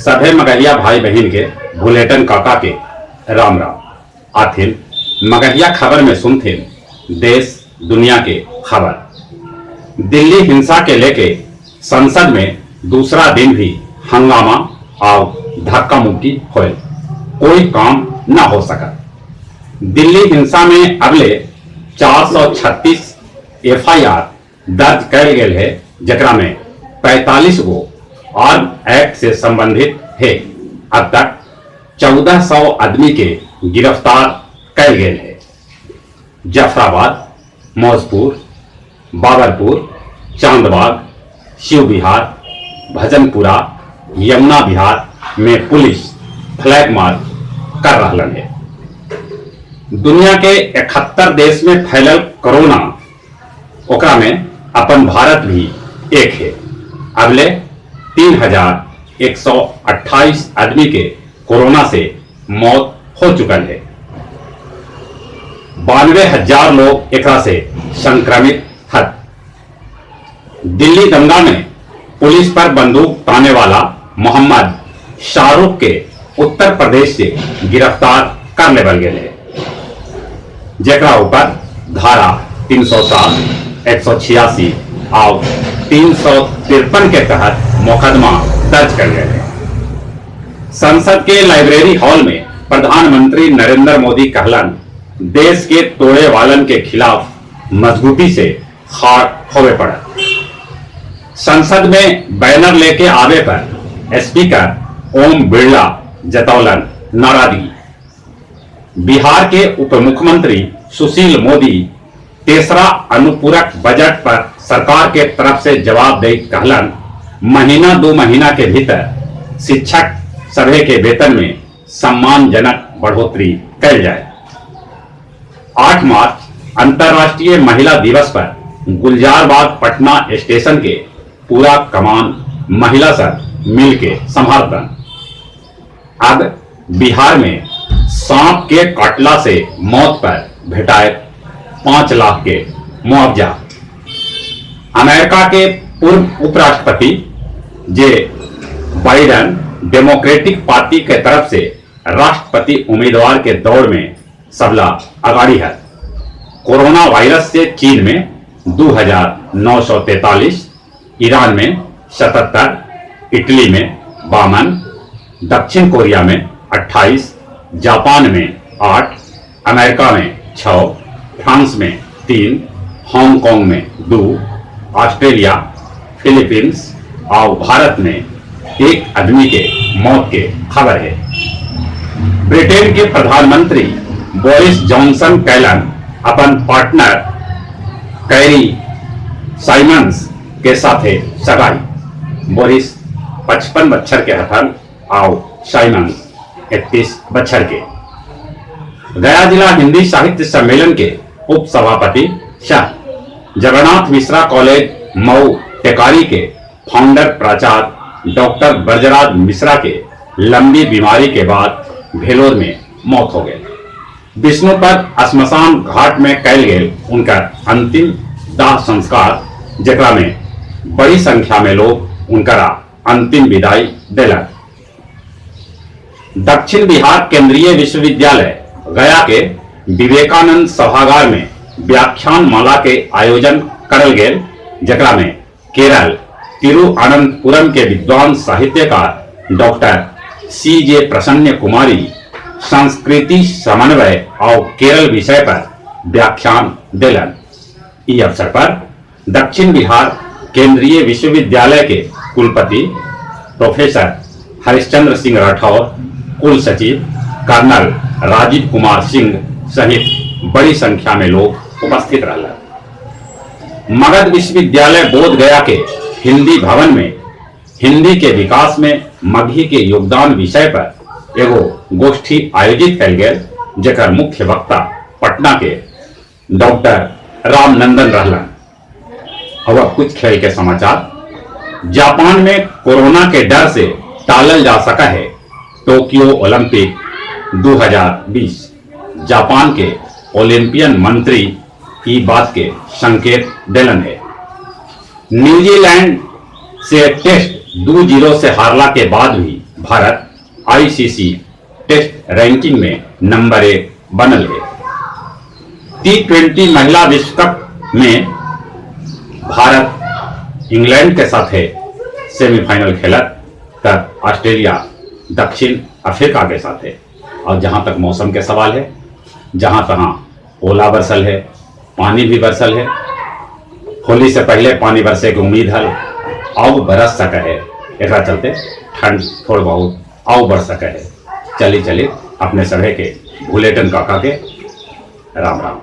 सभे मगहिया भाई बहन के बुलेटिन काका के राम राम आथिन मगहिया खबर में सुनथिन देश दुनिया के खबर। दिल्ली हिंसा के लेके संसद में दूसरा दिन भी हंगामा और धक्का मुक्की होए, कोई काम न हो सका। दिल्ली हिंसा में अगले 436 एफआईआर दर्ज कर गए है, जकरा में 45 गो आर्म एक्ट से संबंधित है। अब तक 1400 आदमी के गिरफ्तार कर गए हैं। जाफराबाद, मौजपुर, बाबरपुर, चांदबाग, शिव विहार, भजनपुरा, यमुना विहार में पुलिस फ्लैग मार्च कर रहा है। दुनिया के 71 देश में फैलल कोरोना, ओकरा में अपन भारत भी एक है। अगले 3128 आदमी के कोरोना से मौत हो चुका है। 92,000 लोग एकरा से संक्रमित हैं। दिल्ली दंगा में पुलिस पर बंदूक ताने वाला मोहम्मद शाहरुख के उत्तर प्रदेश से गिरफ्तार कर लेवल गए है, जेकरा ऊपर धारा 307, 186 और 353 के तहत मुकदमा दर्ज कर गए हैं। संसद के लाइब्रेरी हॉल में प्रधानमंत्री नरेंद्र मोदी कहलन, देश के तोड़े वालन के खिलाफ मजबूती से खाड़ होवे पड़ा। संसद में बैनर लेके आवे पर स्पीकर ओम बिरला जतौलन नाराजगी। बिहार के उप मुख्यमंत्री सुशील मोदी तीसरा अनुपूरक बजट पर सरकार के तरफ से जवाब दे कहलन, महीना 2 महीना के भीतर शिक्षक सभे के वेतन में सम्मानजनक बढ़ोतरी कर जाए। 8 मार्च अंतर्राष्ट्रीय महिला दिवस पर गुलजारबाग पटना स्टेशन के पूरा कमान महिला सब मिल के संभालतन। अब बिहार में सांप के काटला से मौत पर भेटाए 5 लाख के मुआवजा। अमेरिका के पूर्व उपराष्ट्रपति जे बाइडेन डेमोक्रेटिक पार्टी के तरफ से राष्ट्रपति उम्मीदवार के दौड़ में सबला अगाड़ी है। कोरोना वायरस से चीन में 2,943, ईरान में 77, इटली में 52, दक्षिण कोरिया में 28, जापान में 8, अमेरिका में 6, फ्रांस में 3, हांगकांग में 2, ऑस्ट्रेलिया, फिलीपींस और भारत में 1 आदमी के मौत के खबर है। ब्रिटेन के प्रधानमंत्री बोरिस जॉनसन कैलन अपन पार्टनर कैरी साइमंस के साथ सगाई। बोरिस 55 बच्चर के हथन और साइमंस 31 बच्चर के। गया जिला हिंदी साहित्य सम्मेलन के उप सभापति शाह जगन्नाथ मिश्रा कॉलेज मऊ टेकारी के फाउंडर प्राचार्य डॉक्टर ब्रजराज मिश्रा के लंबी बीमारी के बाद भेलोर में मौत हो गई। विष्णुपद श्मशान घाट में कैल गए उनका अंतिम दाह संस्कार, जकरा में बड़ी संख्या में लोग उनका अंतिम विदाई दिलन। दक्षिण बिहार केंद्रीय विश्वविद्यालय गया के विवेकानंद सभागार में व्याख्यान माला के आयोजन करल गए, जकरा में केरल तिरुअनंतपुरम के विद्वान साहित्यकार डॉक्टर CJ प्रसन्न कुमारी संस्कृति समन्वय और केरल विषय पर व्याख्यान दिलन। इस अवसर पर दक्षिण बिहार केंद्रीय विश्वविद्यालय के कुलपति प्रोफेसर हरिश्चंद्र सिंह राठौर, कुल सचिव कर्नल राजीव कुमार सिंह सहित बड़ी संख्या में लोग उपस्थित रहे। मगध विश्वविद्यालय बोध गया के हिंदी भवन में हिंदी के विकास में मगही के योगदान विषय पर एगो गोष्ठी आयोजित कल गए, जकर मुख्य वक्ता पटना के डॉक्टर रामनंदन रहलन। अब कुछ खेल के समाचार। जापान में कोरोना के डर से टालल जा सका है टोक्यो ओलंपिक 2020। जापान के ओलंपियन मंत्री की बात के संकेत दिलन है। न्यूजीलैंड से टेस्ट 2-0 से हारला के बाद भी भारत आईसीसी टेस्ट रैंकिंग में नंबर 1 बनल है। T20 महिला विश्व कप में भारत इंग्लैंड के साथ सेमीफाइनल खेलत तब ऑस्ट्रेलिया दक्षिण अफ्रीका के साथ है। और जहां तक मौसम के सवाल है, जहां तहां ओला बरसल है, पानी भी बरसल है। होली से पहले पानी बरसे की उम्मीद है, आव बरस सके है। एक चलते ठंड थोड़ा बहुत आव बढ़ सके है। चली अपने सभे के भूलेटन काका के राम राम।